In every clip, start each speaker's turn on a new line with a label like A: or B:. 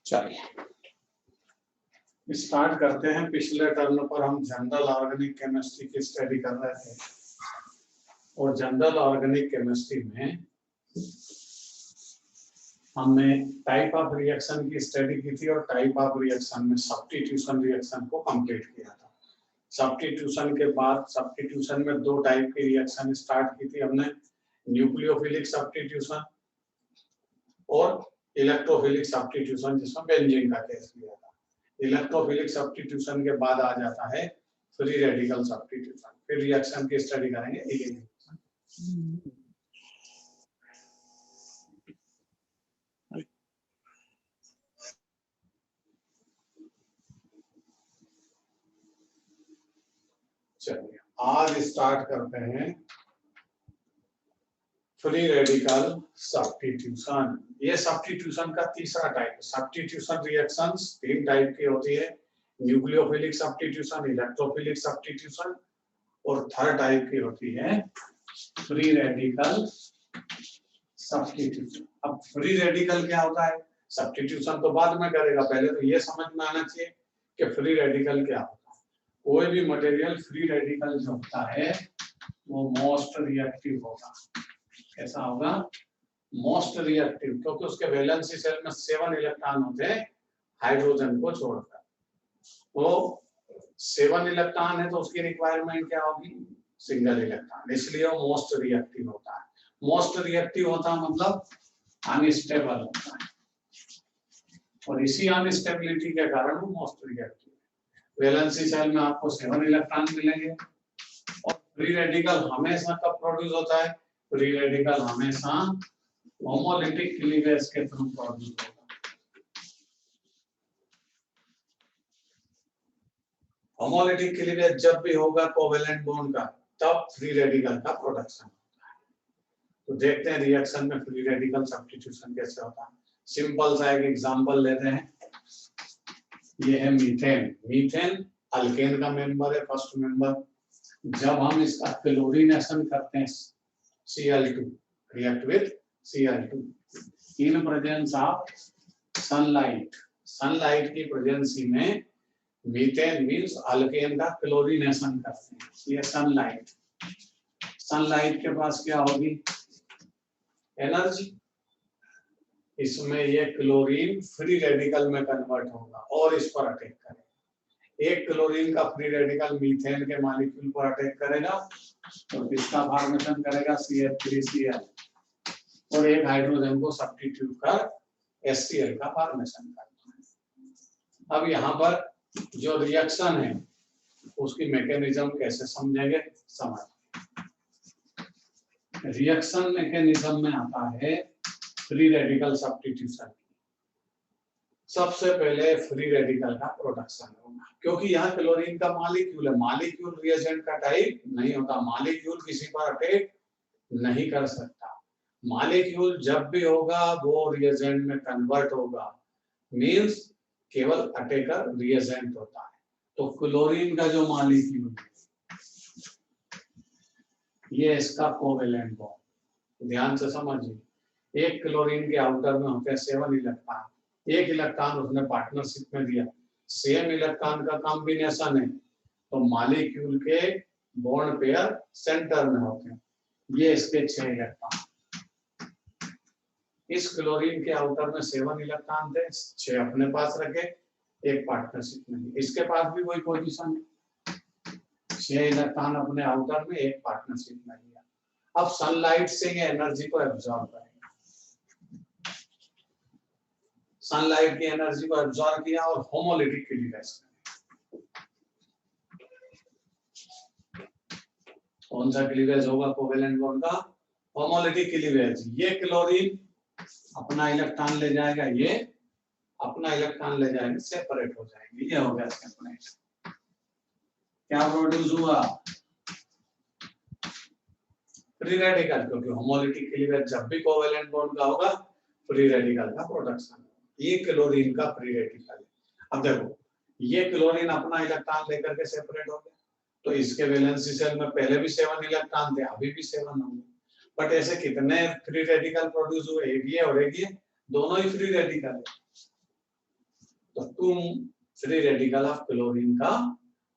A: चलिए स्टार्ट करते हैं। पिछले टर्न पर हम जनरल ऑर्गेनिक केमिस्ट्री की स्टडी कर रहे थे और जनरल ऑर्गेनिक केमिस्ट्री में हमने टाइप ऑफ रिएक्शन की स्टडी की थी और टाइप ऑफ रिएक्शन में सब्स्टिट्यूशन रिएक्शन को कंप्लीट किया था। सब्स्टिट्यूशन के बाद सब्स्टिट्यूशन में दो टाइप की रिएक्शन स्टार्ट की थी हमने, न्यूक्लियोफिलिक सब्स्टिट्यूशन और इलेक्ट्रोफिलिक सब्स्टिट्यूशन, जिसमें बेंजीन का केस लिया था। इलेक्ट्रोफिलिक सब्स्टिट्यूशन के बाद आ जाता है फ्री रेडिकल सब्स्टिट्यूशन। फिर रिएक्शन की स्टडी करेंगे। चलिए आज स्टार्ट करते हैं फ्री रेडिकल सब्स्टिट्यूशन। ये सब्स्टिट्यूशन का तीसरा टाइप है। सब्स्टिट्यूशन रिएक्शंस तीन टाइप की होती है, न्यूक्लियोफिलिक सब्स्टिट्यूशन, इलेक्ट्रोफिलिक सब्स्टिट्यूशन और थर्ड टाइप की होती है फ्री रेडिकल सब्स्टिट्यूशन। अब फ्री रेडिकल क्या होता है? सब्स्टिट्यूशन तो बाद में करेगा, पहले तो ये समझ में आना चाहिए कि फ्री रेडिकल क्या होता है। कोई भी मटेरियल फ्री रेडिकल जो होता है वो मोस्ट रिएक्टिव होगा। कैसा होगा? मोस्ट रिएक्टिव, क्योंकि उसके वैलेंसी शेल में 7 इलेक्ट्रॉन होते हैं हाइड्रोजन को छोड़कर। तो 7 इलेक्ट्रॉन है तो उसकी रिक्वायरमेंट क्या होगी? सिंगल इलेक्ट्रॉन, इसलिए वो मोस्ट रिएक्टिव होता है। मोस्ट रिएक्टिव होता मतलब अनस्टेबल होता है और इसी अनस्टेबिलिटी के कारण वो मोस्ट रिएक्टिव है। वैलेंसी शेल में आपको 7 इलेक्ट्रॉन मिलेंगे और फ्री रेडिकल हमेशा कब प्रोड्यूस होता है? फ्री रेडिकल हमेशा होमोलिटिक क्लीवेज के थ्रू प्रोड्यूस होगा। होमोलिटिक क्लीवेज जब भी होगा कोवेलेंट बॉन्ड का, तब फ्री रेडिकल का प्रोडक्शन होता है। तो देखते हैं रिएक्शन में फ्री रेडिकल सब्स्टिट्यूशन कैसे होता है। सिंपल सा एक एग्जांपल लेते हैं। ये है मीथेन। मीथेन अल्केन का मेंबर है, फर्स्ट मेंबर। जब हम इसका क्लोरीनेशन करते हैं Cl2, react with Cl2 in presence of sunlight. Sunlight की प्रेजेंसी में मीथेन मींस अल्केन का क्लोरीनेशन करते हैं। ये सनलाइट, सनलाइट के पास क्या होगी? एनर्जी। इसमें ये क्लोरीन फ्री रेडिकल में कन्वर्ट होगा और इस पर अटैक करेगा। एक क्लोरीन का फ्री रेडिकल मीथेन के मॉलिक्यूल पर अटैक करेगा तो किसका फॉर्मेशन करेगा? CH3Cl और एक हाइड्रोजन को सब्स्टिट्यूट कर HCl का फॉर्मेशन करता है। अब यहाँ पर जो रिएक्शन है उसकी मैकेनिज्म कैसे समझेंगे? समझ। रिएक्शन मैकेनिज्म में आता है फ्री रेडिकल सब्स्टिट्यूशन। सबसे पहले फ्री रेडिकल का प्रोडक्शन होगा, क्योंकि यहाँ क्लोरीन का मॉलिक्यूल है। मॉलिक्यूल रिएजेंट का टाइप नहीं होता, मॉलिक्यूल किसी पर अटैक नहीं कर सकता। मॉलिक्यूल जब भी होगा वो रिएजेंट में कन्वर्ट होगा, मींस केवल अटैकर रिएजेंट होता है। तो क्लोरीन का जो मॉलिक्यूल ये इसका कोवेलेंट बॉन्ड, ध्यान से समझिए। एक क्लोरीन के आउटर में होते हैं 7 इलेक्ट्रॉन, एक इलेक्ट्रॉन उसने पार्टनरशिप में दिया, सेम इलेक्ट्रॉन का कॉम्बिनेशन है तो मॉलिक्यूल के बॉन्ड पेयर सेंटर में होते हैं। ये इसके 6 इलेक्ट्रॉन। इस क्लोरीन के आउटर में 7 इलेक्ट्रॉन थे, 6 अपने पास रखे, एक पार्टनरशिप में। इसके पास भी वही पोजीशन है, 6 इलेक्ट्रॉन अपने आउटर में, एक पार्टनरशिप में लिया। अब सनलाइट से ये एनर्जी को एब्जॉर्ब करेगा। सनलाइट की एनर्जी को एब्जॉर्ब किया और होमोलिटिक क्लीवेज करेगा। कौन सा क्लीवेज होगा कोवेलेंट बॉन्ड का? Homolytic cleavage. ये क्लोरीन अपना इलेक्ट्रॉन ले जाएगा, ये अपना इलेक्ट्रॉन ले जाएंगे, सेपरेट हो जाएंगे। ये हो गया सेपरेट। क्या प्रोड्यूस हुआ? फ्री रेडिकल, क्योंकि होमोलिटिक क्लीवेज जब भी कोवेलेंट बॉन्ड का होगा फ्री रेडिकल का प्रोडक्शन। ये क्लोरीन का फ्री रेडिकल है। अब देखो ये क्लोरीन अपना इलेक्ट्रॉन लेकर के सेपरेट हो गया, तो इसके वैलेंसी शेल में पहले भी 7 इलेक्ट्रॉन थे, अभी भी 7 होंगे। बट ऐसे कितने फ्री रेडिकल प्रोड्यूस हुए, एक ये और एक ये, दोनों ही फ्री रेडिकल है। तो तुम फ्री रेडिकल ऑफ क्लोरीन का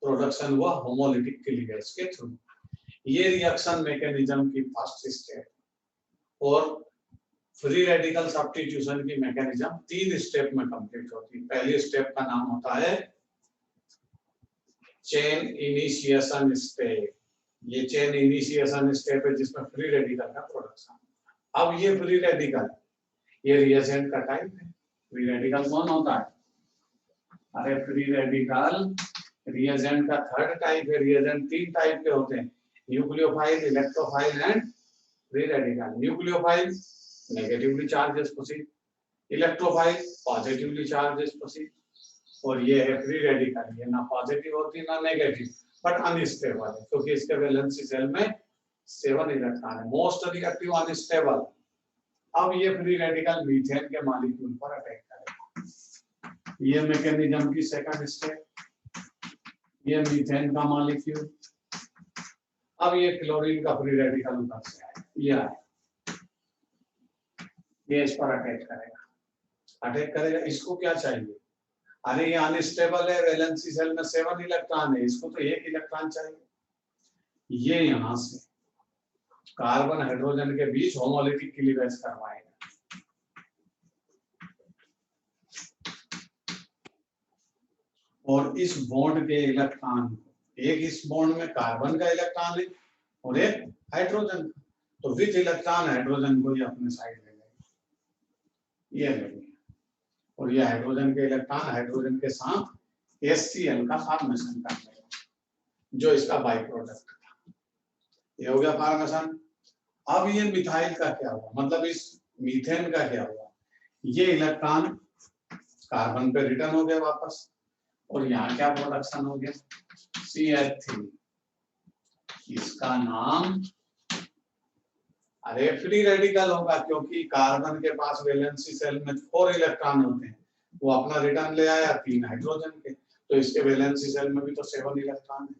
A: प्रोडक्शन हुआ होमोलिटिक क्लीवेज के थ्रू। ये रिएक्शन मैकेनिज्म की फर्स्ट स्टेप। और फ्री रेडिकल सब्स्टिट्यूशन की मैकेनिज्म 3 स्टेप में कंप्लीट होती है। पहली स्टेप का नाम होता है चेन इनिशिएशन स्टेप। ये चेन इनिशिएशन स्टेप है जिसमें फ्री रेडिकल का प्रोडक्शन। अब ये फ्री रेडिकल ये रिएजेंट का टाइप है। फ्री रेडिकल कौन होता है? अरे फ्री रेडिकल रिएजेंट का थर्ड टाइप है। रिएजेंट 3 टाइप के होते हैं, nucleophile, electrophile and free radical. Nucleophile negatively charge specific, electrophile positively charge specific, और ये है फ्री रेडिकल। ये ना पॉजिटिव होती ना नेगेटिव, बट अनस्टेबल है क्योंकि इसके वैलेंसी शेल में 7 इलेक्ट्रॉन है। Most reactive unstable. अब ये फ्री रेडिकल मीथेन के मॉलिक्यूल पर अटैक करेगा। ये मैकेनिज्म की सेकंड स्टेप। ये मीथेन का मॉलिक्यूल, अब ये क्लोरीन का फ्री रेडिकल उधर से आएगा, ये इस पर अटैक करेगा। इसको क्या चाहिए? अरे ये अनस्टेबल है, वैलेंसी शेल में 7 इलेक्ट्रॉन है, इसको तो 1 इलेक्ट्रॉन चाहिए। ये यहां से कार्बन हाइड्रोजन के बीच होमोलिटिक क्लीवेज करवाएगा। और इस बॉन्ड के इलेक्ट्रॉन को, एक इस बॉन्ड में कार्बन का इलेक्ट्रॉन है और एक हाइड्रोजन का, तो विथ इलेक्ट्रॉन हाइड्रोजन को ये अपने साइड ले लेगा, ये लेंगे। और ये हाइड्रोजन के इलेक्ट्रॉन हाइड्रोजन के साथ HCl का फॉर्मेशन कर लेगा, जो इसका बाई प्रोडक्ट था। ये हो गया फॉर्मेशन। अब ये मिथाइल का क्या हुआ, मतलब इस मीथेन का क्या हुआ? ये इलेक्ट्रॉन कार्बन पे रिटर्न हो गया वापस, और यहाँ क्या प्रोडक्शन हो गया? CH3। इसका नाम अरे फ्री रेडिकल होगा, क्योंकि कार्बन के पास वैलेंसी शेल में 4 इलेक्ट्रॉन होते हैं, वो अपना रिटर्न ले आया 3 हाइड्रोजन के, तो इसके वैलेंसी शेल में भी तो 7 इलेक्ट्रॉन है।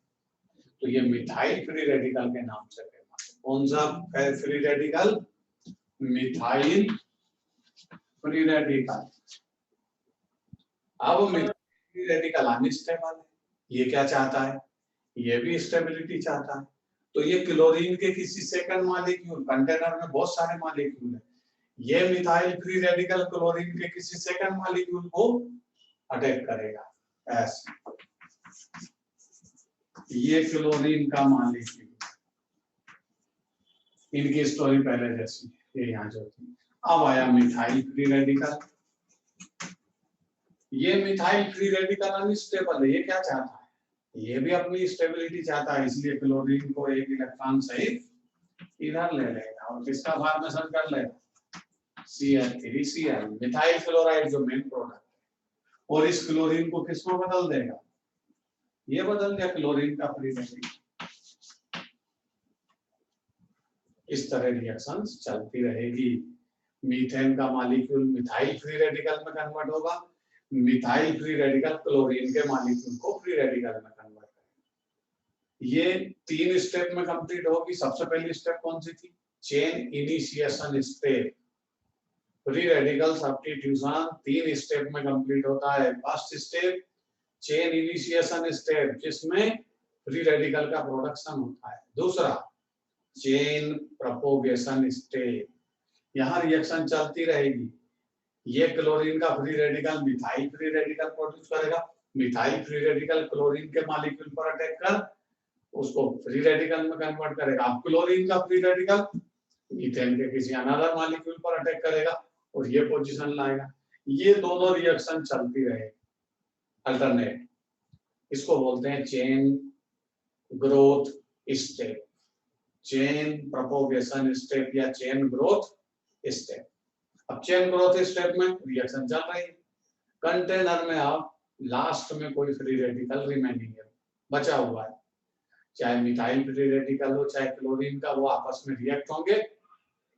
A: तो ये मिथाइल फ्री रेडिकल के नाम से फेमस है। कौन सा free radical? Methyl free radical. अब मिथाइल फ्री रेडिकल अनस्टेबल है। ये क्या चाहता है? ये भी स्टेबिलिटी चाहता है। तो ये क्लोरीन के किसी सेकंड मॉलिक्यूल, कंटेनर में बहुत सारे मॉलिक्यूल है, ये मिथाइल फ्री रेडिकल क्लोरीन के किसी सेकंड मॉलिक्यूल को अटैक करेगा ऐसे। ये क्लोरीन का मॉलिक्यूल, इनकी स्टोरी पहले जैसी है, ये यहाँ जो थी। अब आया मिथाइल फ्री रेडिकल। ये मिथाइल फ्री रेडिकल अनस्टेबल है। ये क्या चाहता है? ये भी अपनी स्टेबिलिटी चाहता है, इसलिए क्लोरीन को 1 इलेक्ट्रॉन सहित इधर ले लेगा और किसका फॉर्मेशन कर लेगा? CH3Cl, मिथाइल क्लोराइड जो मेन प्रोडक्ट है। और इस क्लोरीन को किसको बदल देगा? ये बदल दिया क्लोरीन का फ्री रेडिकल। इस तरह रिएक्शंस चलती रहेगी। मीथेन का मॉलिक्यूल मिथाइल फ्री रेडिकल में कन्वर्ट होगा, मिथाइल फ्री रेडिकल क्लोरीन के मॉलिक्यूल को फ्री रेडिकल में कन्वर्ट करेगा। ये 3 स्टेप में कंप्लीट होगी। सबसे पहली स्टेप कौन सी थी? Chain initiation step. Free radical substitution 3 step में कंप्लीट होता है। First step chain initiation step, जिसमें फ्री रेडिकल का प्रोडक्शन होता है। दूसरा चेन प्रोपोगेशन स्टेप, यहाँ रिएक्शन चलती रहेगी। ये क्लोरीन का free radical methyl free radical produce करेगा, मिथाइल फ्री रेडिकल क्लोरीन के मॉलिक्यूल पर अटैक कर उसको फ्री रेडिकल में कन्वर्ट करेगा। अब क्लोरीन का फ्री रेडिकल मीथेन के किसी अनदर मॉलिक्यूल पर अटैक करेगा और ये पोजीशन लाएगा। ये दोनों रिएक्शन चलती रहेगी अल्टरनेट। इसको बोलते हैं chain growth step, chain propagation step या चेन ग्रोथ स्टेप। अब चेन ग्रोथ स्टेप में रिएक्शन चल रही है, कंटेनर में अब लास्ट में कोई फ्री रेडिकल रिमेनिंग है, बचा हुआ है, चाहे मिथाइल फ्री रेडिकल हो चाहे क्लोरीन का, वो आपस में रिएक्ट होंगे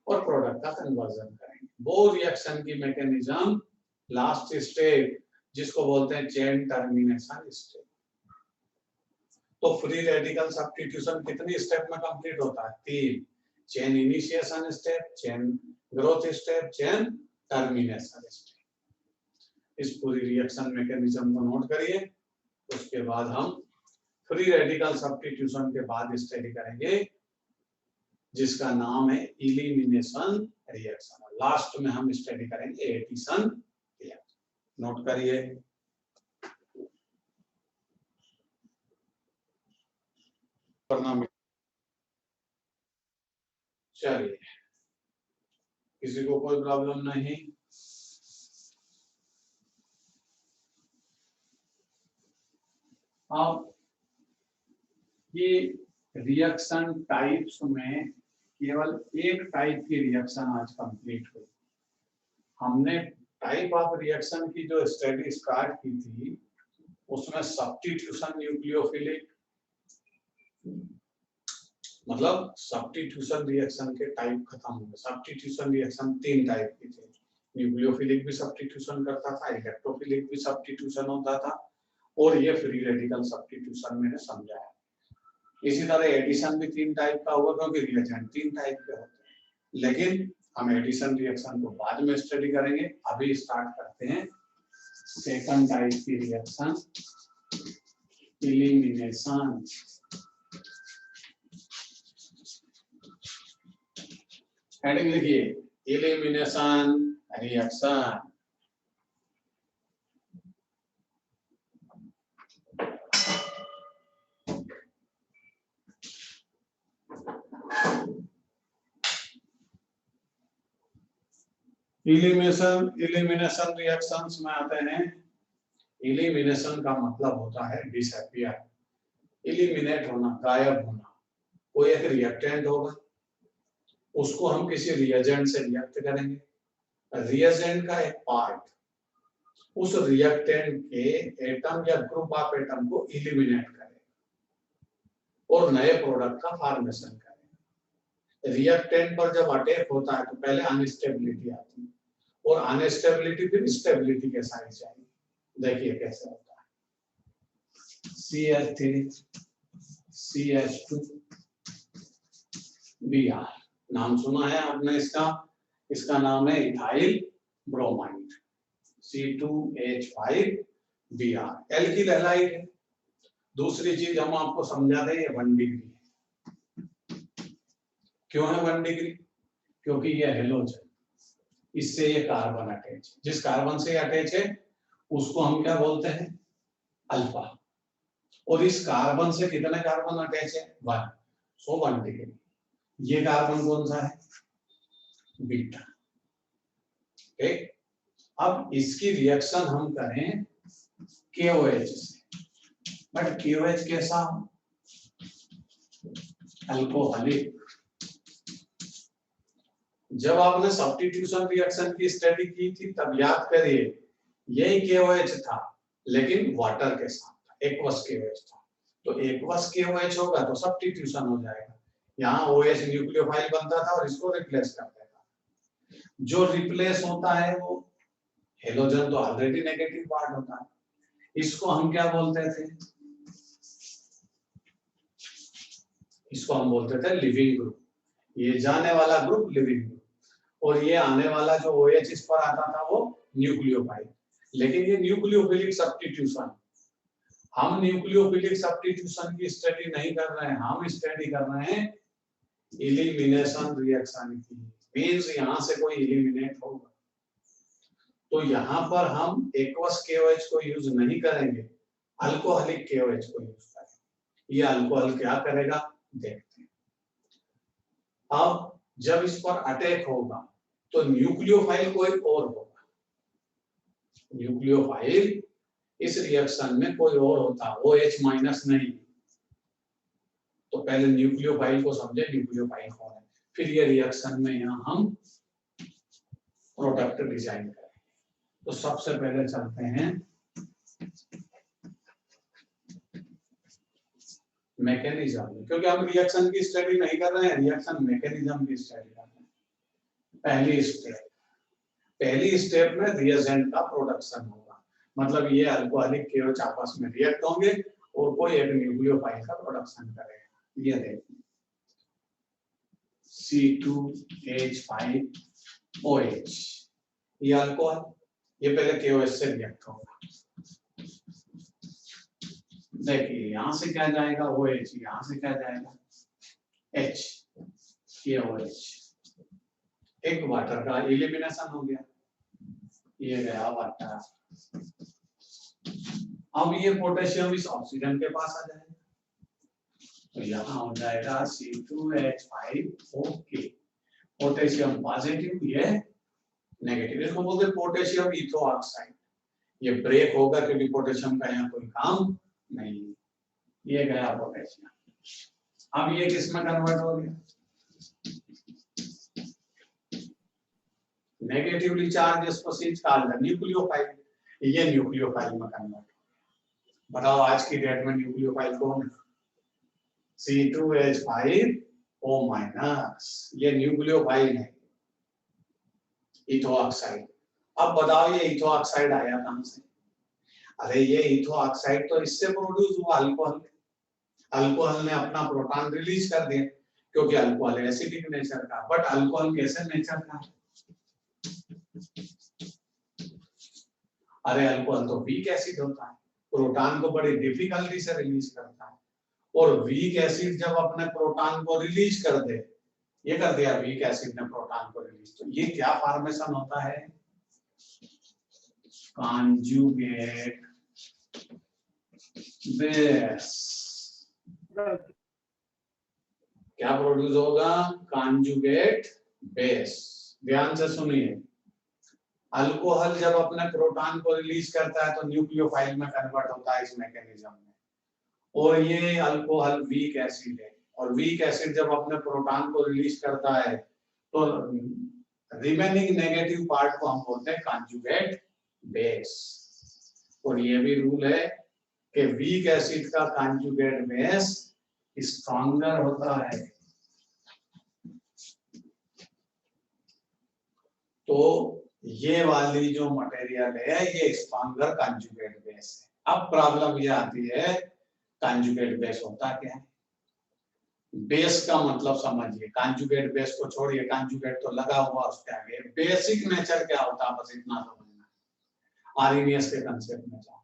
A: और प्रोडक्ट का कन्वर्जन करेंगे। वो रिएक्शन की मैकेनिज्म लास्ट स्टेप जिसको बोलते हैं चेन टर्मिनेशन स्टेप। तो फ्री रेडिकल सब्स्टिट्यूशन कितनी स्टेप में कंप्लीट होता है? 3। Chain initiation step, chain growth step, chain termination step. इस पूरी रिएक्शन मैकेनिज्म को नोट करिए। उसके बाद हम फ्री रेडिकल सब्स्टिट्यूशन के बाद स्टडी करेंगे जिसका नाम है इलिमिनेशन रिएक्शन। लास्ट में हम स्टडी करेंगे एडिशन रिएक्शन। नोट करिए। चलिए, किसी को कोई प्रॉब्लम नहीं? अब ये रिएक्शन टाइप्स में केवल एक टाइप की रिएक्शन आज कंप्लीट हुई। हमने टाइप ऑफ रिएक्शन की जो स्टडी स्टार्ट की थी उसमें सब्स्टिट्यूशन न्यूक्लियोफिलिक, मतलब सब्स्टिट्यूशन रिएक्शन के टाइप खत्म हो गए। सब्स्टिट्यूशन रिएक्शन 3 टाइप की थी। न्यूक्लियोफिलिक भी सब्स्टिट्यूशन करता था, इलेक्ट्रोफिलिक भी सब्स्टिट्यूशन होता था, और ये फ्री रेडिकल सब्स्टिट्यूशन मैंने समझाया। इसी तरह एडिशन भी 3 टाइप का हुआ क्योंकि रिएजेंट 3 टाइप के होते हैं। लेकिन हम एडिशन रिएक्शन को बाद में स्टडी करेंगे। अभी स्टार्ट करते हैं सेकंड टाइप की रिएक्शन, इलिमिनेशन। हेडिंग लिखिए, इलिमिनेशन रिएक्शन। इलिमिनेशन रिएक्शंस में आते हैं। इलिमिनेशन का मतलब होता है डिसअपियर, इलिमिनेट होना, गायब होना। कोई एक रिएक्टेंट होगा, उसको हम किसी रिएजेंट से रिएक्ट करेंगे, रिएजेंट का एक पार्ट उस रिएक्टेंट के एटम या ग्रुप ऑफ एटम को इलिमिनेट करेगा और नए प्रोडक्ट का फॉर्मेशन करेगा। रिएक्टेंट पर जब अटैक होता है तो पहले अनस्टेबिलिटी आती है और अनस्टेबिलिटी फिर स्टेबिलिटी के साथ जाएगी। देखिए कैसे होता है। CH3 CH2 Br, नाम सुना है आपने इसका? इसका नाम है ethyl bromide, C2H5 Br, alkyl halide है। दूसरी चीज हम आपको समझा दें, ये 1 डिग्री है। क्यों है 1 डिग्री? क्योंकि ये हेलोजन, इससे ये कार्बन अटैच, जिस कार्बन से अटैच है उसको हम क्या बोलते हैं? अल्फा। और इस कार्बन से कितने कार्बन अटैच है? 1, सो 1 डिग्री। ये कार्बन कौन सा है? बीटा। ठीक, अब इसकी रिएक्शन हम करें KOH से, बट KOH कैसा? अल्कोहलिक। जब आपने सब्स्टिट्यूशन रिएक्शन की स्टडी की थी तब याद करिए यही KOH था, लेकिन वाटर के साथ था, एक्वस KOH था। तो एक्वस KOH होगा तो सब्स्टिट्यूशन हो जाएगा। यहाँ OH न्यूक्लियोफाइल बनता था और इसको रिप्लेस कर देता। जो रिप्लेस होता है वो हेलोजन तो ऑलरेडी नेगेटिव पार्ट होता है, इसको हम क्या बोलते थे? इसको हम बोलते थे लिविंग ग्रुप। ये जाने वाला ग्रुप लिविंग ग्रुप, और ये आने वाला जो OH इस पर आता था वो न्यूक्लियोफाइल। लेकिन ये न्यूक्लियोफिलिक सब्स्टिट्यूशन, हम न्यूक्लियोफिलिक सब्स्टिट्यूशन की स्टडी नहीं कर रहे हैं, हम स्टडी कर रहे हैं इलिमिनेशन रिएक्शन की। मींस यहाँ से कोई इलिमिनेट होगा, तो यहाँ पर हम एक्वस KOH को यूज नहीं करेंगे, अल्कोहलिक KOH को यूज करेंगे। ये अल्कोहल क्या करेगा देखते हैं। अब जब इस पर अटैक होगा तो न्यूक्लियोफाइल कोई और होगा। न्यूक्लियोफाइल इस रिएक्शन में कोई और होता, OH माइनस नहीं। तो पहले न्यूक्लियोफाइल को समझे, न्यूक्लियोफाइल कौन है, फिर ये रिएक्शन में यहाँ हम प्रोडक्ट डिजाइन करें। तो सबसे पहले चलते हैं मैकेनिज्म, क्योंकि हम रिएक्शन की स्टडी नहीं कर रहे हैं, रिएक्शन मैकेनिज्म की स्टडी कर रहे हैं। पहली स्टेप में रिएजेंट का प्रोडक्शन होगा, मतलब ये अल्कोहलिक KOH आपस में रिएक्ट होंगे और कोई एक न्यूक्लियोफाइल का प्रोडक्शन करेगा। ये देखिए C2H5OH, ये अल्कोहल, ये पहले KOH से रिएक्ट होगा। देखिए यहां से क्या जाएगा OH, यहां से क्या जाएगा H, KOH, एक वाटर का एलिमिनेशन हो गया, ये गया वाटर। अब ये पोटेशियम इस ऑक्सीजन के पास आ जाएगा, तो यहाँ हो जाएगा C2H5OK, पोटेशियम पॉजिटिव, ये नेगेटिव, इसको बोलते हैं पोटेशियम इथो ऑक्साइड। ये ब्रेक होगा क्योंकि पोटेशियम का यहाँ कोई काम नहीं, ये गया पोटेशियम। अब ये किसमें कन्वर्ट हो गया, negatively charge species called nucleophile, ये न्यूक्लियोफाइल में कन्वर्ट। बताओ आज की डेट में न्यूक्लियोफाइल कौन है, C2H5O-, ये न्यूक्लियोफाइल है, इथो ऑक्साइड। अब बताओ ये इथो ऑक्साइड आया कहां से, अरे ये इथो ऑक्साइड तो इससे प्रोड्यूस हुआ अल्कोहल, अल्कोहल ने अपना प्रोटॉन रिलीज कर दिया क्योंकि अल्कोहल एसिडिक नेचर का, बट अल्कोहल कैसे नेचर का, अरे अल्कोहल तो वीक एसिड होता है, प्रोटॉन को बड़ी डिफिकल्टी से रिलीज करता है, और वीक एसिड जब अपने प्रोटॉन को रिलीज कर दे, ये कर दिया वीक एसिड ने प्रोटॉन को रिलीज, तो ये क्या फॉर्मेशन होता है, कॉन्जुगेट बेस। क्या प्रोड्यूस होगा, कॉन्जुगेट बेस। ध्यान से सुनिए, अल्कोहल जब अपने प्रोटॉन को रिलीज करता है तो न्यूक्लियोफाइल में कन्वर्ट होता है इस मैकेनिज्म में, और ये अल्कोहल वीक एसिड है, और वीक एसिड जब अपने प्रोटॉन को रिलीज करता है तो रिमेनिंग नेगेटिव पार्ट को हम बोलते हैं कॉन्जुगेट बेस। और ये भी रूल है कि वीक एसिड का कॉन्जुगेट बेस स्ट्रॉन्गर होता है, तो ये वाली जो मटेरियल है ये स्ट्रॉन्गर कॉन्जुगेट बेस है। अब प्रॉब्लम ये आती है, कॉन्जुगेट बेस होता क्या है, बेस का मतलब समझिए, कॉन्जुगेट बेस को छोड़िए, कॉन्जुगेट तो लगा हुआ उसके आगे, बेसिक नेचर क्या होता है बस इतना समझना। आरएनएस के कंसेप्ट में जाओ,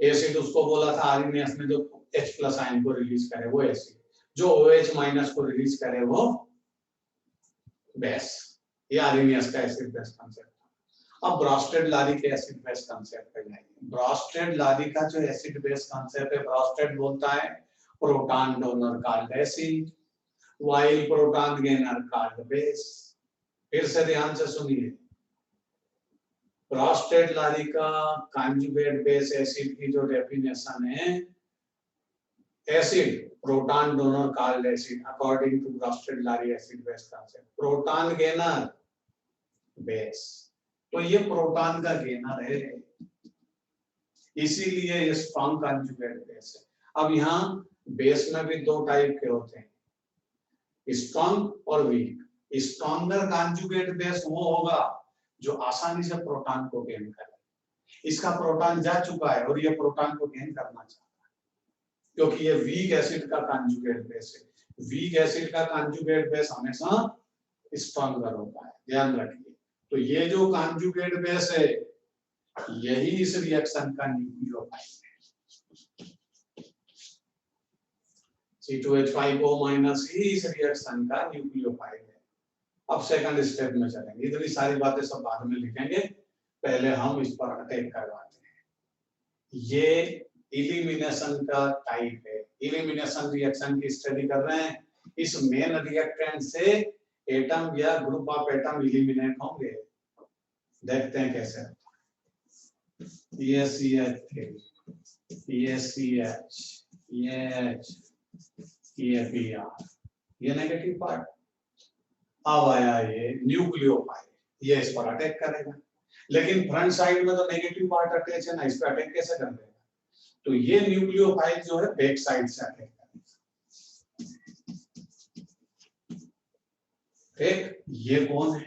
A: एसिड उसको बोला था आरएनएस ने जो H+ आयन को रिलीज करे वो एसिड, जो OH- को रिलीज करे वो बेस, ये आरएनएस का एसिड बेस कंसेप्ट। अब ब्रॉस्टेड-लारी के एसिड बेस कंसेप्ट पे जाइए। ब्रॉस्टेड-लारी का जो एसिड बेस कंसेप्ट है, ब्रॉस्टेड बोलता है proton donor called acid, while proton gainer called base. फिर से ध्यान से सुनिए, ब्रॉस्टेड-लारी का कॉन्जुगेट बेस एसिड की जो डेफिनेशन है, acid proton donor called acid according to Bronsted Lowry acid base concept, proton gainer base, तो ये प्रोटॉन का गेनर है, इसीलिए ये स्ट्रॉन्ग कॉन्जुगेट बेस है। अब यहाँ बेस में भी दो टाइप के होते हैं, स्ट्रॉन्ग और वीक। स्ट्रॉन्गर कॉन्जुगेट बेस वो होगा जो आसानी से प्रोटॉन को गेन करे, इसका प्रोटॉन जा चुका है और ये प्रोटॉन को गेन करना चाहता है, क्योंकि ये वीक एसिड का कॉन्जुगेट बेस है। वीक एसिड का कॉन्जुगेट बेस हमेशा स्ट्रॉन्गर होता है, ध्यान रखिए। तो ये जो कॉन्जुगेट बेस है यही इस रिएक्शन का न्यूक्लियोफाइल है, C2H5O- ही इस रिएक्शन का न्यूक्लियोफाइल है। अब सेकंड स्टेप में चलेंगे, इतनी सारी बातें सब बाद में लिखेंगे, पहले हम इस पर अटैक करवाते हैं। ये इलिमिनेशन का टाइप है, इलिमिनेशन रिएक्शन की स्टडी कर रहे हैं, इस मेन रिएक्टेंट से एटम या ग्रुप ऑफ एटम इलिमिनेट होंगे, देखते हैं कैसे। ये CH3, ये CH, ये H, ये Br, ये नेगेटिव पार्ट। अब आया ये न्यूक्लियोफाइल, ये इस पर अटैक करेगा, लेकिन फ्रंट साइड में तो नेगेटिव पार्ट अटैच है ना, इस पर अटैक कैसे कर देगा, तो ये न्यूक्लियोफाइल जो है बैक साइड से अटैक करेगा। ठीक, ये कौन है?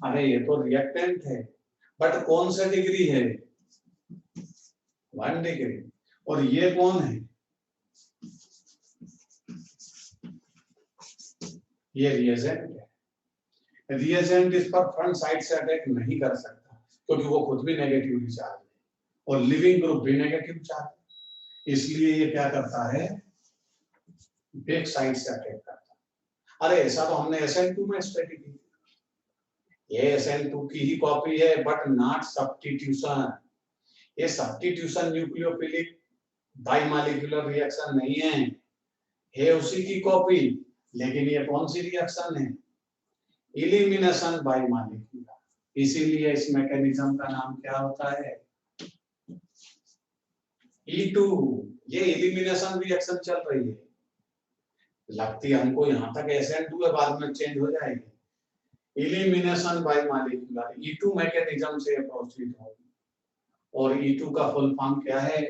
A: अरे ये तो रिएक्टेंट है, बट कौन सा डिग्री है? 1 डिग्री। और ये कौन है? ये रिएजेंट है। रिएजेंट इस पर फ्रंट साइड से अटैक नहीं कर सकता क्योंकि वो खुद भी नेगेटिवली चार्ज है और लिविंग ग्रुप भी नेगेटिव चार्ज है, इसलिए ये क्या करता है? बैक साइड से अटैक करता है। अरे ऐसा तो हमने SN2 में स्टडी की, ये SN2 की ही कॉपी है बट नॉट सब्स्टिट्यूशन। ये सब्स्टिट्यूशन न्यूक्लियोफिलिक बाइमॉलिक्यूलर रिएक्शन नहीं है उसी की कॉपी, लेकिन ये कौन सी रिएक्शन है? एलिमिनेशन बाइमॉलिक्यूलर। इसीलिए इस मैकेनिज्म का नाम क्या होता है? E2। ये एलिमिनेशन रिएक्शन चल रही है, लगती है हमको यहाँ तक SN2 है, बाद में चेंज हो जाएगी। एलिमिनेशन बाइमॉलिक्यूलर E2 मैकेनिज्म से प्रोसीड होगी। और E2 का फुल फॉर्म क्या है?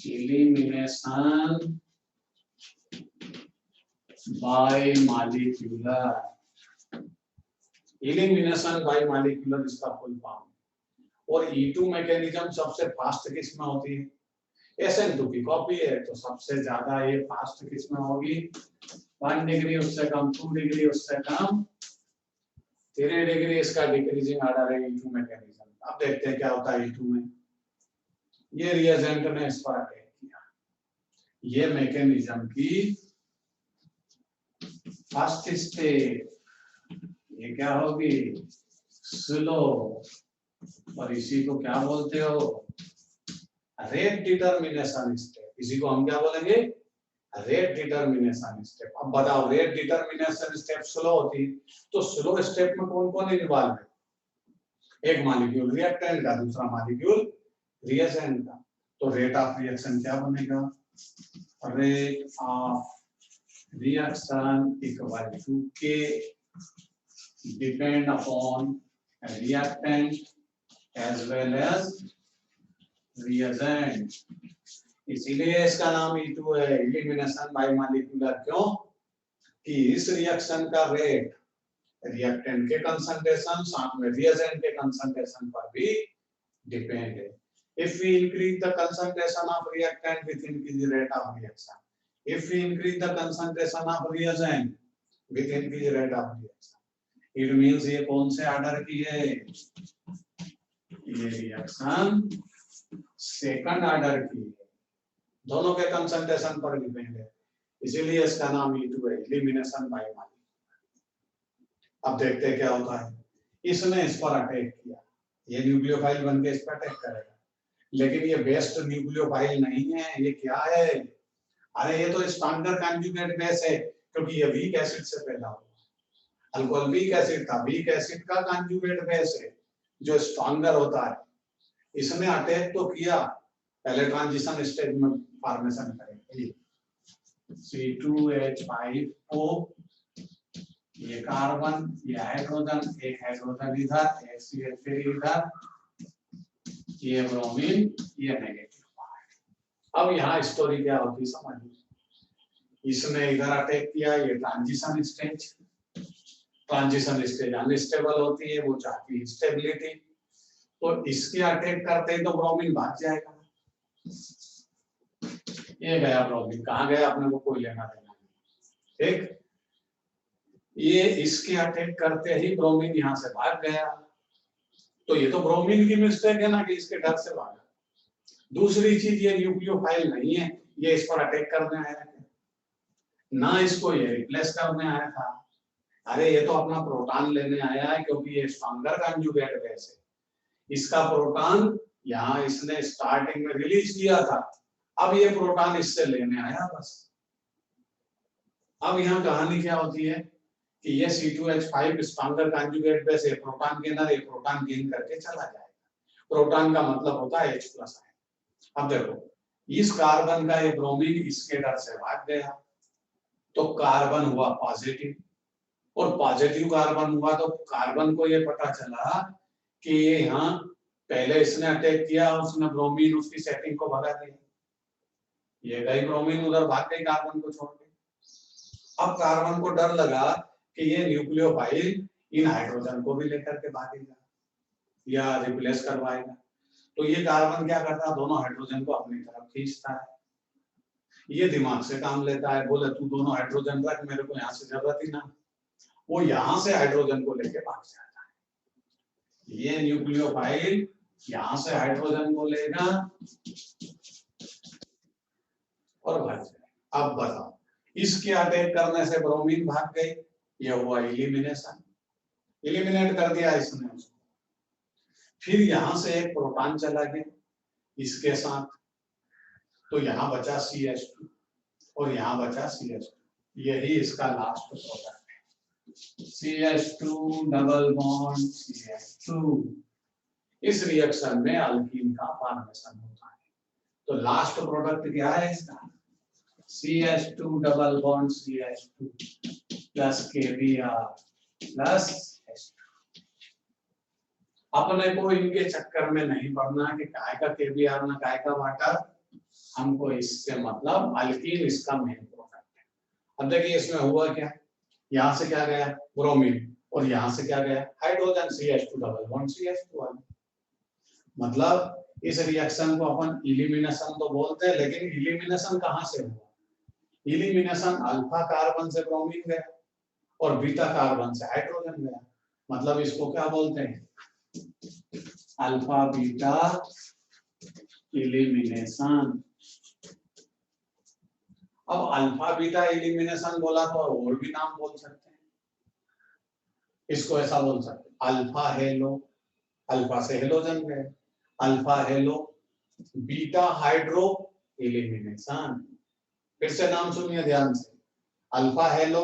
A: एलिमिनेशन बाइमॉलिक्यूलर। एलिमिनेशन बाइमॉलिक्यूलर इसका फुल फॉर्म। और E2 मैकेनिज्म सबसे फास्ट किस में होती है? SN2 की कॉपी है, तो सबसे ज्यादा ये फास्ट किस में होगी? 1 डिग्री, उससे कम 2 डिग्री, उससे कम 3 डिग्री। इसका डिक्रीजिंग ऑर्डर है E2 मैकेनिज्म। अब देखते हैं क्या होता है E2 में। ये रिएजेंट ने इस पर अटैक किया, ये मैकेनिज्म की फर्स्ट स्टेप, ये क्या होगी? स्लो। और इसी को क्या बोलते हो? Rate determination step. इसी को हम क्या बोलेंगे? Rate determination step. अब बताओ, रेट डिटर्मिनेशन स्टेप स्लो होती, तो स्लो स्टेप में कौन कौन इन्वॉल्व है? एक मॉलिक्यूल रिएक्टेंट का, दूसरा मॉलिक्यूल रिएजेंट का। तो रेट ऑफ रिएक्शन क्या बनेगा? Rate of reaction equal to k depend upon reactant as well as reagent. इसीलिए इसका नाम E2 है, एलिमिनेशन बाइमॉलिक्यूलर। क्यों? कि इस रिएक्शन का रेट रिएक्टेंट के कंसंट्रेशन साथ में रिएजेंट के कंसंट्रेशन पर भी डिपेंड है। If we increase the concentration of reactant, we increase the rate of reaction. If we increase the concentration of reagent, we increase the rate of reaction. It means ये कौन से order की है? ये reaction second order की है, दोनों के कंसंट्रेशन पर डिपेंड है, इसीलिए इसका नाम E2 है, एलिमिनेशन बाइमॉलिक्यूलर। अब देखते हैं क्या होता है। इसने इस पर अटैक किया, ये न्यूक्लियोफाइल बन के इस पर अटैक करेगा, लेकिन ये बेस्ट न्यूक्लियोफाइल नहीं है। ये क्या है? अरे ये तो स्ट्रॉन्गर कॉन्जुगेट बेस है, क्योंकि ये वीक एसिड से पैदा हुआ। अल्कोहल वीक एसिड था, वीक एसिड का कॉन्जुगेट बेस है जो स्ट्रॉन्गर होता है। इसने अटैक तो किया, पहले ट्रांजिशन स्टेज में फॉर्मेशन करेंगे C2H5O, ये कार्बन, ये हाइड्रोजन, एक हाइड्रोजन इधर, एक CH3 इधर, ये ब्रोमीन, ये नेगेटिव पार्ट। अब यहाँ स्टोरी क्या होती समझिए। इसने इधर अटैक किया, ये ट्रांजिशन स्टेज अनस्टेबल होती है, वो चाहती है स्टेबिलिटी, तो इसके अटैक करते ही तो ब्रोमीन भाग जाएगा। ये गया ब्रोमीन, कहाँ गया अपने को कोई लेना देना नहीं। ठीक, ये इसके अटैक करते ही ब्रोमीन यहाँ से भाग गया, तो ये तो ब्रोमीन की मिस्टेक है ना कि इसके डर से भागा। दूसरी चीज, ये न्यूक्लियोफाइल नहीं है, ये इस पर अटैक करने आया था ना, इसको ये रिप्लेस करने आया था। अरे ये तो अपना प्रोटॉन लेने आया है, क्योंकि ये स्ट्रॉन्गर कॉन्जुगेट बेस है। इसका प्रोटॉन यहाँ इसने स्टार्टिंग में रिलीज किया था, अब ये प्रोटॉन इससे लेने आया बस। अब यहाँ कहानी क्या होती है कि ये C2H5 स्ट्रॉन्गर कॉन्जुगेट बेस है, प्रोटॉन के अंदर एक प्रोटॉन गेन करके चला जाएगा। प्रोटॉन का मतलब होता है H+ आयन। अब देखो, इस कार्बन का ये ब्रोमीन इसके डर से भाग गया, तो कार्बन हुआ पॉजिटिव, और पॉजिटिव कार्बन हुआ तो कार्बन को ये पता चला कि ये यहाँ पहले इसने अटैक किया, उसने ब्रोमीन उसकी सेटिंग को भगा दिया, ये गई ब्रोमीन उधर भाग गई कार्बन को छोड़ के। अब कार्बन को डर लगा कि ये न्यूक्लियोफाइल इन हाइड्रोजन को भी लेकर के भागेगा या रिप्लेस करवाएगा, तो ये कार्बन क्या करता है, दोनों हाइड्रोजन को अपनी तरफ खींचता है। ये दिमाग से काम लेता है, बोले तू दोनों हाइड्रोजन रख, मेरे को यहाँ से जरूरत ही ना। वो यहां से हाइड्रोजन को लेके भाग जाता है। ये न्यूक्लियोफाइल यहां से हाइड्रोजन को लेगा और भाग जाएगा। अब बताओ, इसके अटैक करने से ब्रोमीन भाग गई, यह हुआ इलिमिनेशन, इलिमिनेट कर दिया इसने उसको। फिर यहां से एक प्रोटॉन चला गया इसके साथ, तो यहां बचा CH2 और यहां बचा CH2, यही इसका लास्ट प्रोडक्ट है, CH2 डबल बॉन्ड CH2। इस रिएक्शन में अल्कीन का फॉर्मेशन होता है। तो लास्ट प्रोडक्ट क्या है इसका, CH2 double bond CH2 plus KBr plus H2। अपने को इनके चक्कर में नहीं पड़ना कि काय का KBr ना काय का वाटर, हमको इससे मतलब अल्कीन इसका मेन प्रोडक्ट है। अब देखिए इसमें हुआ क्या, यहां से क्या गया ब्रोमीन और यहां से क्या गया hydrogen, CH2 double bond CH2। मतलब इस रिएक्शन को अपन इलिमिनेशन तो बोलते हैं, लेकिन इलिमिनेशन कहां से हुआ, इलिमिनेशन अल्फा कार्बन से ब्रोमीन गया और बीटा कार्बन से हाइड्रोजन गया, मतलब इसको क्या बोलते हैं, अल्फा बीटा इलिमिनेशन। अब अल्फा बीटा इलिमिनेशन बोला तो और भी नाम बोल सकते हैं, इसको ऐसा बोल सकते हैं अल्फा हेलो, अल्फा से हेलोजन गए, alpha hello beta hydro elimination. फिर से नाम सुनिए ध्यान से, alpha hello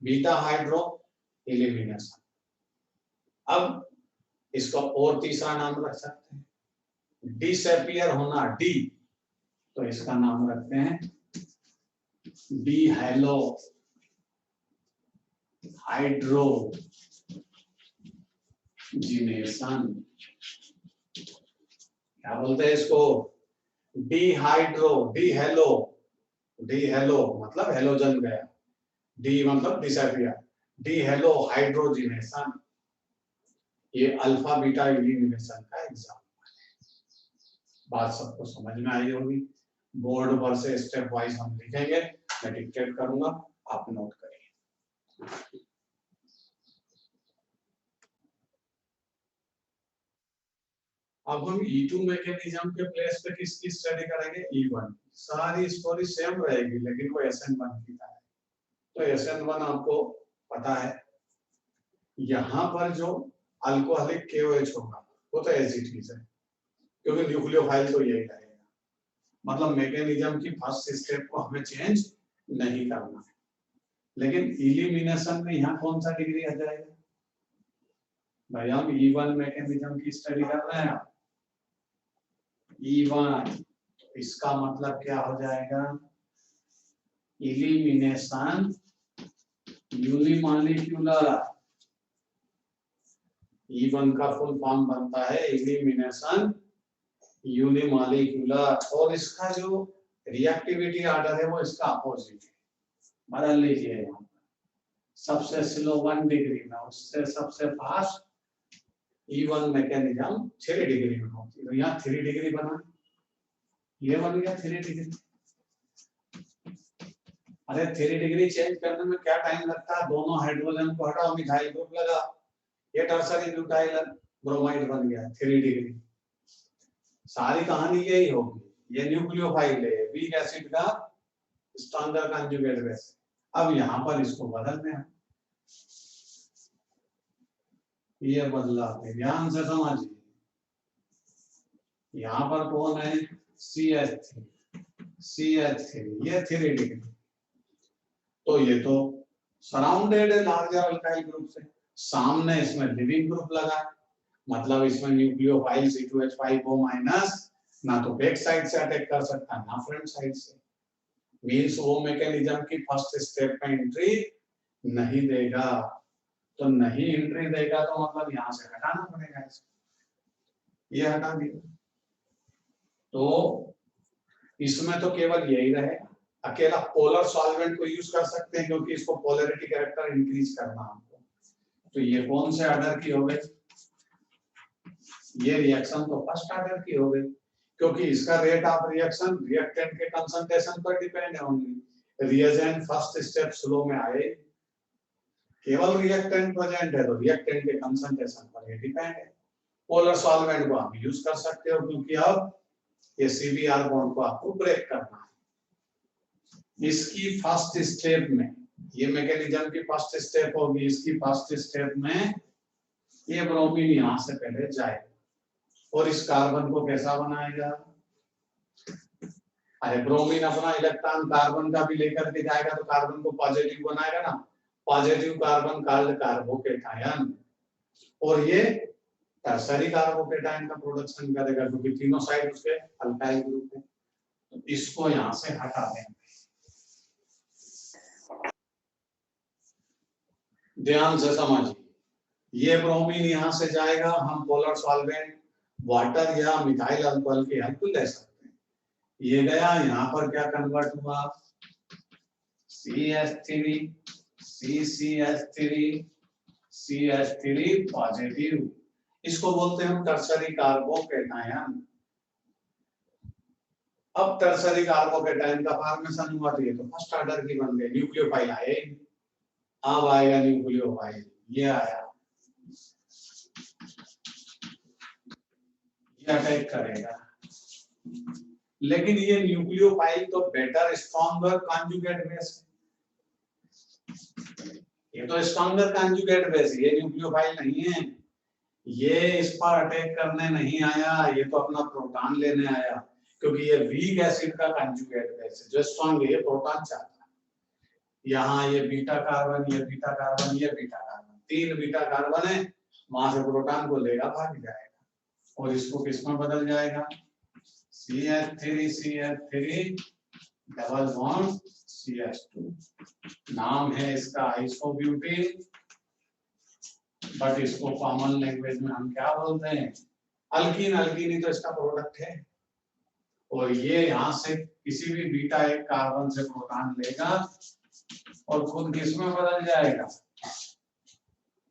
A: beta hydro elimination. अब इसका और तीसरा नाम रख सकते हैं, डिसअपियर होना डी, तो इसका नाम रखते हैं डी हेलो हाइड्रोजिनेशन। क्या बोलते हैं इसको, डिहाइड्रो, डी हेलो मतलब हेलोजन गया, डी मतलब डिसअपियर, डी हेलो हाइड्रोजिनेशन। ये अल्फा बीटा इलिमिनेशन का एग्जाम्पल है। बात सबको समझ में आई होगी। बोर्ड पर से स्टेप वाइज हम लिखेंगे, मैं डिक्टेट करूंगा, आप नोट करिए। अब हम E2 मैकेनिज्म के प्लेस पे किसकी स्टडी करेंगे, E1। सारी स्टोरी सेम रहेगी लेकिन वो SN1 की है। तो SN1 आपको पता है, यहाँ पर जो अल्कोहलिक KOH होगा वो तो एजिटीज है, क्योंकि न्यूक्लियोफाइल तो यही रहेगा। मतलब मैकेनिज्म की फर्स्ट स्टेप को हमें चेंज नहीं करना है, लेकिन इलिमिनेशन में यहाँ कौन सा डिग्री आ जाएगा भाई, हम E1 मैकेनिज्म की स्टडी कर रहे हैं। E1 इसका मतलब क्या हो जाएगा, इलिमिनेशन यूनिमॉलिक्यूलर। E1 का फुल फॉर्म बनता है इलिमिनेशन यूनिमॉलिक्यूलर, और इसका जो रिएक्टिविटी ऑर्डर है वो इसका अपोजिट है। बदल लीजिए, सबसे स्लो 1 डिग्री में, उससे सबसे फास्ट E1 मैकेनिज्म 6 डिग्री में होती है। तो यहाँ 3 डिग्री बना, ये बन गया 3 डिग्री। अरे 3 डिग्री चेंज करने में क्या टाइम लगता है, दोनों हाइड्रोजन को हटाओ, मिथाइल ग्रुप लगा, ये टर्सरी ब्यूटाइल ब्रोमाइड बन गया 3 डिग्री। सारी कहानी यही होगी, ये न्यूक्लियोफाइल है, वीक एसिड का स्ट्रॉन्गर कंजुगेट बेस। अब यहाँ पर इसको बदलते हैं, ये बदला, ध्यान से समझिए। यहाँ पर कौन है, CH3, ये 3 डिग्री, तो ये तो सराउंडेड है लार्जर अल्काइल ग्रुप से। सामने इसमें लिविंग ग्रुप लगा, मतलब इसमें न्यूक्लियोफाइल C2H5O- ना तो बैक साइड से अटैक कर सकता ना फ्रंट साइड से, मींस वो मैकेनिज्म की फर्स्ट स्टेप में एंट्री नहीं देगा। तो नहीं एंट्री देगा तो मतलब यहां से हटाना पड़ेगा इसको, ये हटा दिया। तो इसमें तो केवल यही रहेगा, अकेला पोलर सॉल्वेंट को यूज कर सकते हैं क्योंकि इसको पोलैरिटी कैरेक्टर इंक्रीज करना हमको। तो ये कौन से ऑर्डर की हो गई? ये रिएक्शन तो फर्स्ट ऑर्डर की हो गई क्योंकि इसका रेट ऑफ रिएक्शन रिएक्टेंट के कंसंट्रेशन पर डिपेंड है only. Reagent first step slow में आए, केवल रिएक्टेंट प्रेजेंट है तो रिएक्टेंट के कंसंट्रेशन पर ये डिपेंड है। पोलर सॉल्वेंट को आप यूज कर सकते हो क्योंकि अब ये CBr बॉन्ड को आपको ब्रेक करना है। इसकी फर्स्ट स्टेप में ये मैकेनिज्म की फर्स्ट स्टेप होगी। इसकी फर्स्ट स्टेप में ये ब्रोमीन यहां से पहले जाएगा और इस कार्बन को कैसा बनाएगा? अरे ब्रोमीन अपना इलेक्ट्रॉन कार्बन का भी लेकर के जाएगा तो कार्बन को पॉजिटिव बनाएगा ना, पॉजिटिव कार्बन कॉल्ड कार्बोकेटायन, और ये टर्सरी कार्बोकेटायन का प्रोडक्शन करेगा क्योंकि तीनों साइड उसके अल्काइल ग्रुप है। तो इसको यहां से हटा देंगे। ध्यान से समझिए, ये ब्रोमीन यहां से जाएगा, हम पोलर सॉल्वेंट वाटर या मिथाइल अल्कोहल की हेल्प ले सकते हैं। ये गया, यहाँ पर क्या कन्वर्ट हुआ? CH3 CCH3 CH3 पॉजिटिव, इसको बोलते हैं हम टर्सरी कार्बोकेटायन। अब टर्सरी कार्बोकेटायन का फॉर्मेशन हुआ तो ये तो फर्स्ट ऑर्डर की बन गई, न्यूक्लियोफाइल आए। अब आएगा न्यूक्लियोफाइल, ये आया, ये अटैक करेगा। लेकिन ये न्यूक्लियोफाइल तो बेटर स्ट्रॉन्गर कॉन्जुगेट बेस है, ये तो स्ट्रॉन्गर कॉन्जुगेट बेस है, ये न्यूक्लियोफाइल नहीं है। ये इस पर अटैक करने नहीं आया, ये तो अपना प्रोटॉन लेने आया क्योंकि ये वीक एसिड का कॉन्जुगेट बेस है, जो स्ट्रॉन्ग है ये प्रोटॉन चाहता है। यहाँ ये बीटा कार्बन, ये बीटा कार्बन, ये बीटा कार्बन, 3 बीटा कार्बन है, वहां से प्रोटॉन को लेगा, भाग जाएगा और इसको किसमें बदल जाएगा? CH3 CH3 double bond CH2, नाम है इसका आइसोब्यूटीन, बट इसको कॉमन लैंग्वेज में हम क्या बोलते हैं? अल्कीन। अल्कीन ही तो इसका प्रोडक्ट है। और ये यहाँ से किसी भी बीटा एक कार्बन से प्रोटॉन लेगा और खुद किसमें बदल जाएगा?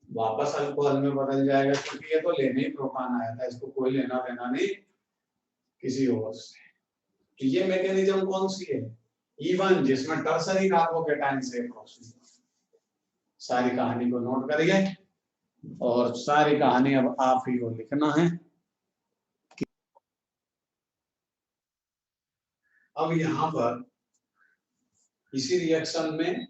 A: वापस अल्कोहल में बदल जाएगा क्योंकि ये तो लेने ही प्रोटॉन आया था, इसको कोई लेना देना नहीं किसी और से। तो ये मैकेनिज्म कौन सी है? इवन जिसमें टर्सरी कार्बोकेटायन से प्रोसेस। सारी कहानी को नोट करिए और सारी कहानी अब आप ही को लिखना है। अब यहाँ पर इसी रिएक्शन में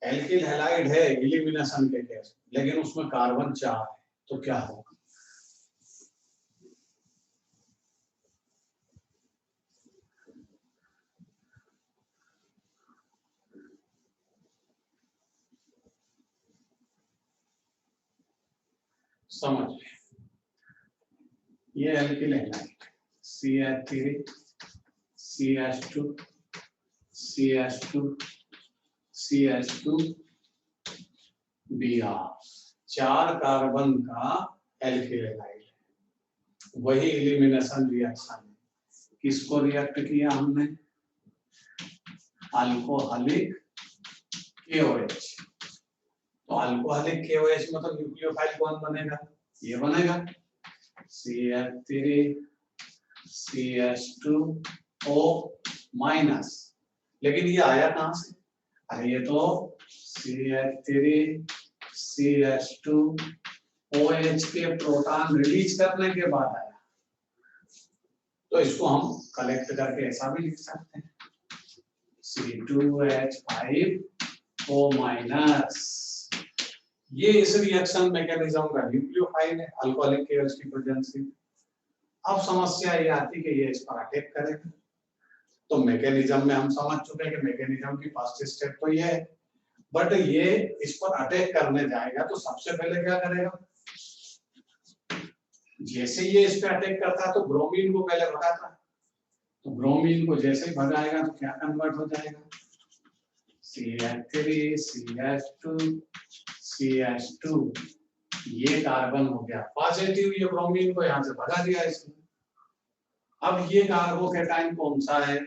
A: एल्किल हैलाइड है एलिमिनेशन के केस, लेकिन उसमें कार्बन 4 है, तो क्या होगा? समझ ये alkyl halide CH3 CH2 CH2 CH2 Br, 4 carbon का एल्किल हैलाइड है। वही एलिमिनेशन रिएक्शन है, किसको रिएक्ट किया हमने? Alcoholic KOH। तो अल्कोहलिक KOH मतलब न्यूक्लियोफाइल कौन बनेगा? ये बनेगा CH3 CH2O माइनस। लेकिन ये आया कहां से? अरे ये तो CH3 CH2OH के प्रोटॉन रिलीज करने के बाद आया। तो इसको हम कलेक्ट करके ऐसा भी लिख सकते हैं C2H5O माइनस। ये इस रिएक्शन मैकेनिज्म का न्यूक्लियोफाइल है, अल्कोहलिक KOH की प्रेजेंस में। अब समस्या ये आती कि ये इस पर अटैक करेगा। तो मैकेनिज्म में हम समझ चुके हैं कि मैकेनिज्म की फर्स्ट स्टेप तो ये है, बट ये इस पर अटैक करने जाएगा तो सबसे पहले क्या करेगा? जैसे ये इस पे अटैक करता है तो ब्रोमीन को पहले भगाता है, तो ब्रोमीन को जैसे ही भगाएगा तो क्या कन्वर्ट हो जाएगा? CH3 CH2 CH2, ये कार्बन हो गया पॉजिटिव, ये ब्रोमीन को यहां से भगा दिया इसने। अब ये कार्बोकेटायन कौन सा है?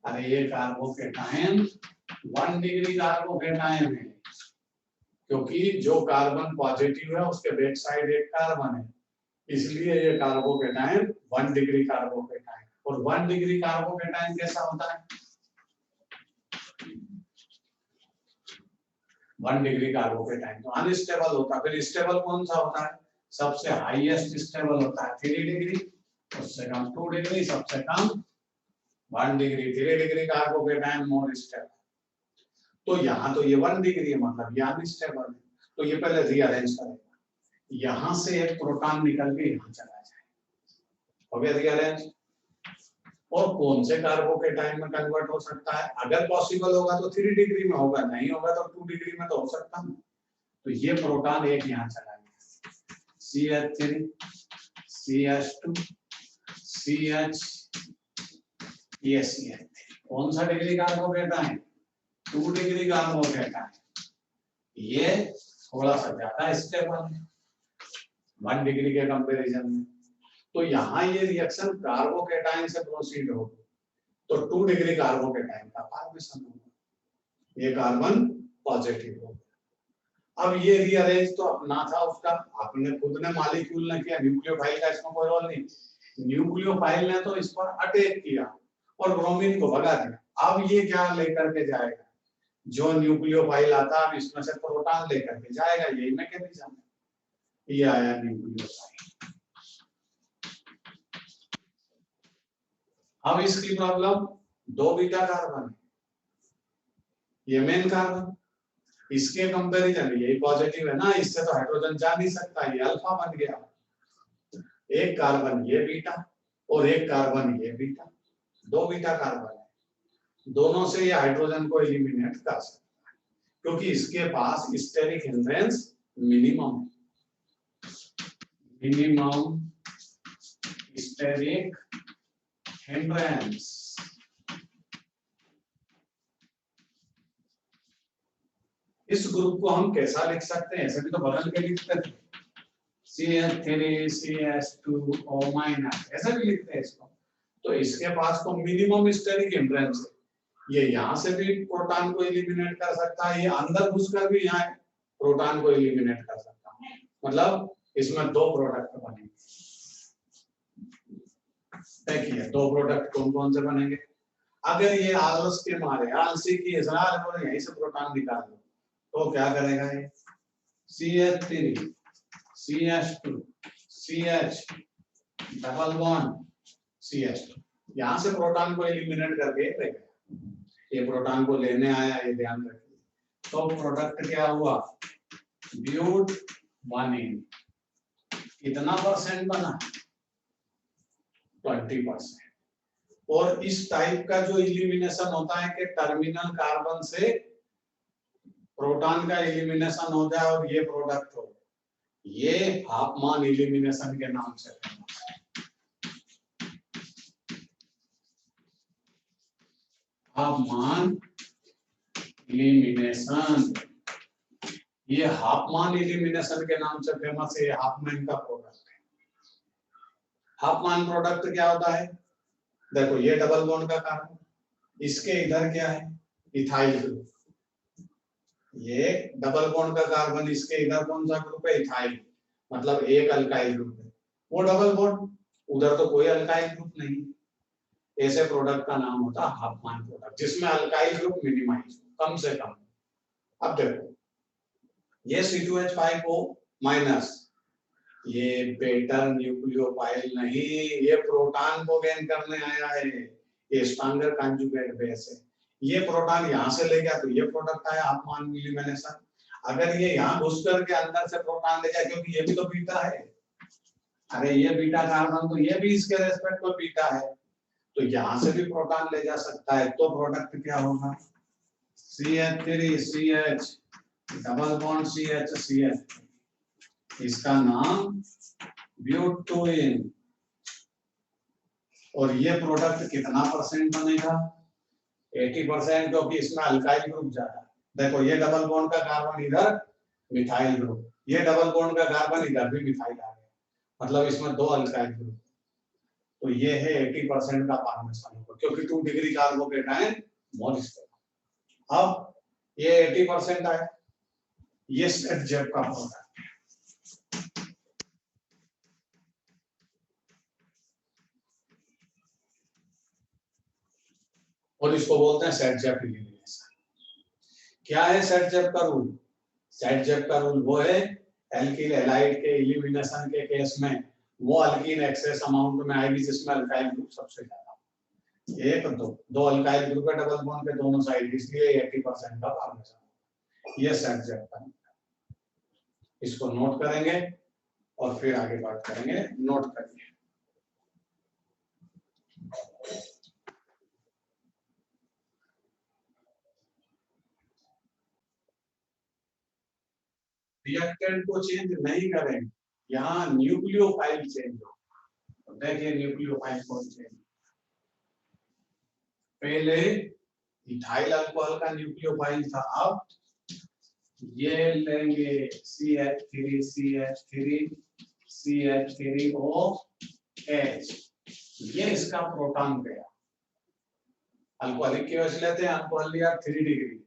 A: अरे ये कार्बोकेटायन 1 डिग्री कार्बोकेटायन है, क्योंकि जो कार्बन पॉजिटिव है उसके बैक साइड एक कार्बन है, इसलिए ये कार्बोकेटायन 1 डिग्री कार्बोकेटायन। और 1 डिग्री कार्बोकेटायन कैसा होता है? 1 डिग्री कार्बोकेटायन तो अनस्टेबल होता है। फिर स्टेबल कौन सा होता है? सबसे हाईएस्ट स्टेबल होता है 3 डिग्री, उससे कम 2 डिग्री, सबसे कम 1 degree. 3 degree carbocation more stable. तो यहाँ तो ये 1 डिग्री है, मतलब ये अनस्टेबल है, तो ये पहले रीअरेंज करेगा। यहां से एक प्रोटॉन निकल के यहाँ चला जाए, हो गया रीअरेंज। और कौन से कार्बोकेटायन में कन्वर्ट हो सकता है? अगर पॉसिबल होगा तो 3 डिग्री में होगा, नहीं होगा तो 2 डिग्री में तो हो सकता है। तो ये प्रोटॉन एक यहाँ चला गया, CH3 CH2 CH, ये CH3 कौन सा डिग्री कार्बोकेटायन? 2 degree carbocation. ये थोड़ा सा ज्यादा स्टेबल है 1 डिग्री के कंपैरिजन में। तो यहाँ ये रिएक्शन कार्बोकेटायन से प्रोसीड होगी तो 2 डिग्री कार्बोकेटायन का फॉर्मेशन होगा, ये कार्बन पॉजिटिव होगा। अब ये रीअरेंज तो अपना था उसका, आपने खुद ने मॉलिक्यूल ने किया, न्यूक्लियोफाइल का इसमें कोई रोल नहीं। न्यूक्लियोफाइल ने तो इस पर अटैक किया और ब्रोमीन को भगा दिया। अब ये क्या लेकर के जाएगा? जो न्यूक्लियोफाइल आता है इसमें से प्रोटॉन लेकर के जाएगा, यही मैकेनिज्म है। ये आया न्यूक्लियोफाइल। अब इसकी प्रॉब्लम 2 बीटा कार्बन, ये मेन कार्बन, इसके कंपैरिजन यही पॉजिटिव है ना, इससे तो हाइड्रोजन जा नहीं सकता, ये अल्फा बन गया। एक कार्बन ये बीटा और एक कार्बन ये बीटा, 2 बीटा कार्बन है। दोनों से ये हाइड्रोजन को एलिमिनेट कर सकता है, क्योंकि इसके पास स्टेरिक हिंड्रेंस मिनिमम है। Minimum steric hindrance. इस ग्रुप को हम कैसा लिख सकते हैं? ऐसे भी तो बदल के लिखते थे, CH3 CH2O-, ऐसे भी लिखते हैं इसको। तो इसके पास तो मिनिमम स्टेरिक हिंड्रेंस है, ये यहाँ से भी प्रोटॉन को एलिमिनेट कर सकता है, ये अंदर घुसकर भी यहाँ प्रोटॉन को एलिमिनेट कर सकता है। मतलब इसमें 2 प्रोडक्ट बनेंगे। देखिए 2 प्रोडक्ट कौन कौन से बनेंगे? अगर ये आलस के मारे आलसी की इजहार को यहीं से प्रोटॉन निकाल दो तो क्या करेगा ये? CH3 CH2 CH double bond CH2, यहाँ से प्रोटॉन को एलिमिनेट करके रहेगा। ये प्रोटॉन को लेने आया, ये ध्यान रखिए। तो प्रोडक्ट क्या हुआ? ब्यूट 1N। कितना परसेंट बना? 20%। और इस टाइप का जो एलिमिनेशन होता है कि टर्मिनल कार्बन से प्रोटॉन का एलिमिनेशन हो जाए और ये प्रोडक्ट हो, ये हाफमान एलिमिनेशन के नाम से फेमस है। हाफमान एलिमिनेशन, ये हाफमान एलिमिनेशन के नाम से फेमस है। हाफमैन का प्रोडक्ट है। हाफमान प्रोडक्ट क्या होता है? देखो ये डबल बॉन्ड का कार्बन, इसके इधर क्या है? Ethyl group. ये डबल बॉन्ड का कार्बन, इसके इधर कौन सा ग्रुप है? इथाइल, मतलब एक अल्काइल ग्रुप है। वो डबल बॉन्ड, उधर तो कोई अल्काइल ग्रुप नहीं। ऐसे प्रोडक्ट का नाम होता है हाफमान प्रोडक्ट, जिसमें अल्काइल ग्रुप मिनिमाइज, कम से कम। अब देखो ये C2H5O-, ये बेटर न्यूक्लियोफाइल नहीं, ये प्रोटॉन को गेन करने आया है। ये स्ट्रॉन्गर कंजुगेट बेस है। ये प्रोटॉन यहाँ से ले गया तो ये प्रोडक्ट आया हाफमान एलिमिनेशन। अगर ये यहाँ घुस करके अंदर से प्रोटॉन ले जाए, क्योंकि ये भी तो बीटा है, अरे ये बीटा कार्बन तो ये भी इसके रेस्पेक्ट में बीटा है, तो यहाँ से भी प्रोटॉन ले जा सकता है। तो प्रोडक्ट क्या होगा? CH3 CH double bond CH CH, इसका नाम ब्यूट 2N। और ये प्रोडक्ट कितना परसेंट बनेगा? 80%, क्योंकि इसमें अल्काइल ग्रुप ज्यादा। देखो ये डबल बॉन्ड का कार्बन इधर मिथाइल ग्रुप, ये डबल बॉन्ड का कार्बन इधर भी मिथाइल आ गया, मतलब इसमें 2 अल्काइल ग्रुप। तो ये है 80% का फॉर्मेशन होगा, क्योंकि 2 डिग्री कार्बोकेटायन मोलिस्टर। अब ये 80% आया, ये सेट जेब का होता है, और इसको बोलते हैं सेट जेब एलिमिनेशन। क्या है सेट जेब का रूल? सेट जेब का रूल वो है एल्किल हैलाइड के एलिमिनेशन के केस में वो अल्कीन एक्सेस अमाउंट में आएगी जिसमें अल्काइल ग्रुप सबसे ज्यादा, एक दो अल्काइल ग्रुप है डबल बॉन्ड के दोनों साइड, इसलिए 80% का फॉर्मेशन। ये सेट जेब का, इसको नोट करेंगे और फिर आगे बात करेंगे। नोट करिए, रिएक्टेंट को चेंज नहीं करेंगे, यहाँ न्यूक्लियोफाइल चेंज हो। तो देखिए न्यूक्लियोफाइल कौन चेंज, पहले इथाइल अल्कोहल का न्यूक्लियोफाइल था, अब ये लेंगे CH3 CH3 CH3OH, ये इसका प्रोटॉन गया। अल्कोहलिक की वजह से लेते हैं, अल्कोहल लिया 3 डिग्री,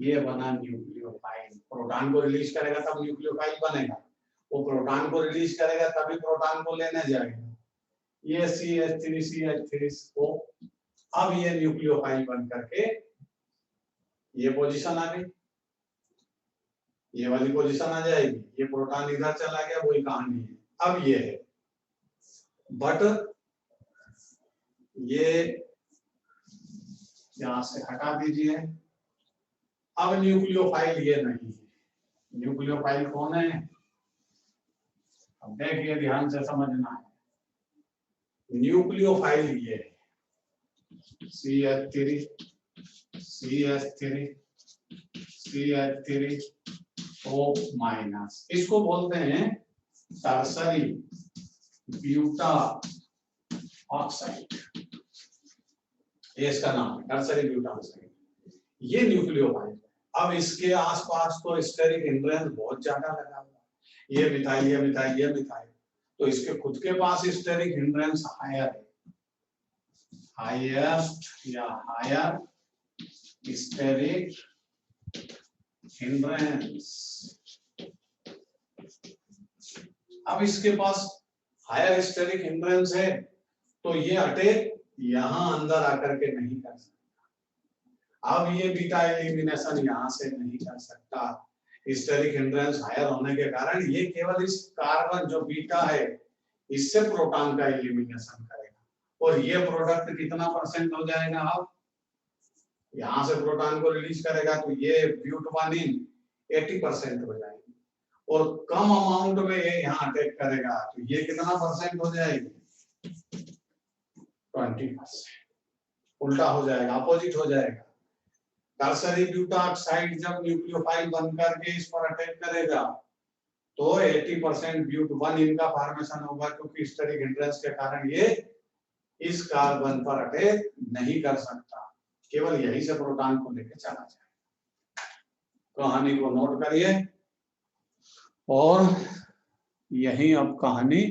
A: ये बना न्यूक्लियोफाइल। प्रोटॉन को रिलीज करेगा तब न्यूक्लियोफाइल बनेगा, वो प्रोटॉन को रिलीज करेगा तभी प्रोटॉन को लेने जाएगा। ये CH3 CH3O, अब ये न्यूक्लियोफाइल बन करके ये पोजीशन आ गई, ये वाली पोजीशन आ जाएगी, ये प्रोटॉन इधर चला गया, वही कहानी है। अब ये है, बट ये यहां से हटा दीजिए। अब न्यूक्लियोफाइल ये नहीं है, न्यूक्लियोफाइल कौन है? अब देखिए ध्यान से समझना है, न्यूक्लियोफाइल ये है CH3 CH3 CH3O-, इसको बोलते हैं टर्सरी ब्यूटा ऑक्साइड, ये इसका नाम है टर्सरी ब्यूटा ऑक्साइड। ये न्यूक्लियोफाइल है। अब इसके आसपास तो स्टेरिक हिंड्रेंस बहुत ज्यादा लगा हुआ है, ये मिथाइल ये मिथाइल ये मिथाइल, तो इसके खुद के पास स्टेरिक हिंड्रेंस हायर है, हाईएस्ट या हायर स्टेरिक हिंड्रेंस। अब इसके पास हायर स्टेरिक हिंड्रेंस है, तो ये अटैक यहां अंदर आकर के नहीं कर सकता। अब ये बीटा एलिमिनेशन यहां से नहीं कर सकता, स्टेरिक हिंड्रेंस हायर होने के कारण ये केवल इस कार्बन जो बीटा है इससे प्रोटॉन का एलिमिनेशन करेगा, और ये प्रोडक्ट कितना परसेंट हो जाएगा? अब यहां से प्रोटॉन को रिलीज करेगा तो ये ब्यूटवानिन 80% हो जाएगी, और कम अमाउंट में ये यहाँ अटैक करेगा तो ये कितना परसेंट हो जाएगी? 20%। उल्टा हो जाएगा, अपोजिट हो जाएगा। टर्सरी ब्यूटा ऑक्साइड जब न्यूक्लियोफाइल बनकर के इस पर अटैक करेगा तो 80% ब्यूटवानिन का फॉर्मेशन होगा, क्योंकि स्टेरिक हिंड्रेंस के कारण ये इस कार्बन पर अटैक नहीं कर सकता, केवल यही से प्रोटॉन को लेकर चला जाएगा। कहानी को नोट करिए और यही अब कहानी